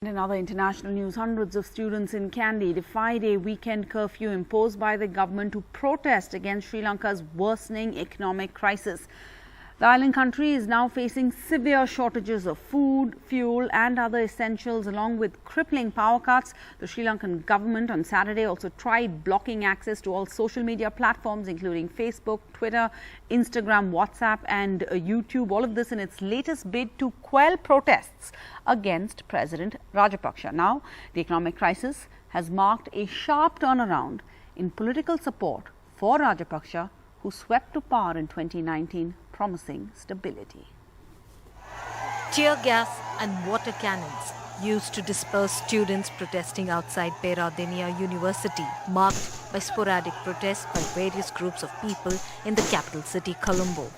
In other international news, hundreds of students in Kandy defied a weekend curfew imposed by the government to protest against Sri Lanka's worsening economic crisis. The island country is now facing severe shortages of food, fuel and other essentials along with crippling power cuts. The Sri Lankan government on Saturday also tried blocking access to all social media platforms including Facebook, Twitter, Instagram, WhatsApp and YouTube. All of this in its latest bid to quell protests against President Rajapaksa. Now, the economic crisis has marked a sharp turnaround in political support for Rajapaksa, who swept to power in 2019, promising stability. Tear gas and water cannons used to disperse students protesting outside Peradeniya University, marked by sporadic protests by various groups of people in the capital city, Colombo.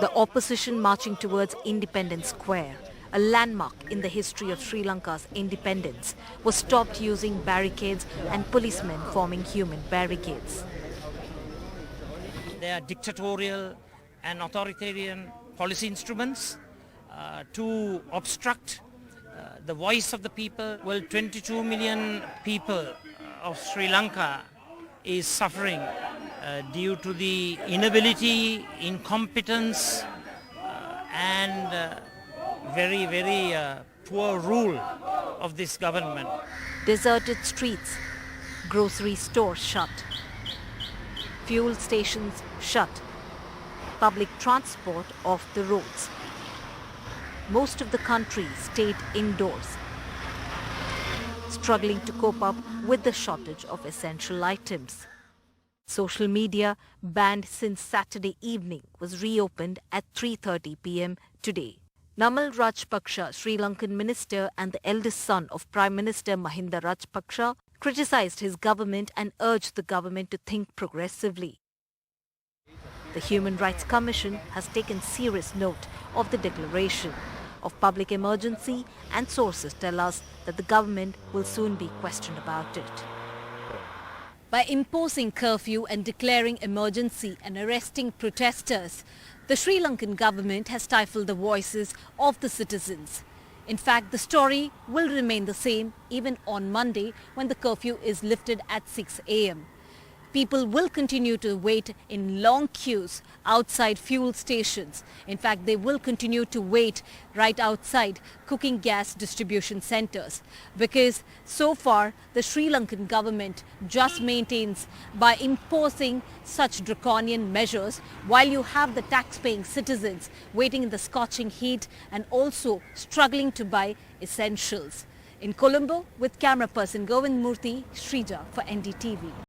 The opposition marching towards Independence Square, a landmark in the history of Sri Lanka's independence, was stopped using barricades and policemen forming human barricades. They are dictatorial and authoritarian policy instruments to obstruct the voice of the people. Well, 22 million people of Sri Lanka is suffering due to the inability, incompetence and very poor rule of this government. Deserted streets, grocery stores shut, fuel stations shut, public transport off the roads. Most of the country stayed indoors, struggling to cope up with the shortage of essential items. Social media, banned since Saturday evening, was reopened at 3:30 p.m. today. Namal Rajapaksa, Sri Lankan minister and the eldest son of Prime Minister Mahinda Rajapaksa, criticized his government and urged the government to think progressively. The Human Rights Commission has taken serious note of the declaration of public emergency, and sources tell us that the government will soon be questioned about it. By imposing curfew and declaring emergency and arresting protesters, the Sri Lankan government has stifled the voices of the citizens. In fact, the story will remain the same even on Monday when the curfew is lifted at 6 a.m. People will continue to wait in long queues outside fuel stations. In fact, they will continue to wait right outside cooking gas distribution centers, because so far the Sri Lankan government just maintains by imposing such draconian measures, while you have the tax-paying citizens waiting in the scorching heat and also struggling to buy essentials. In Colombo, with camera person Govind Murthy, Srija for NDTV.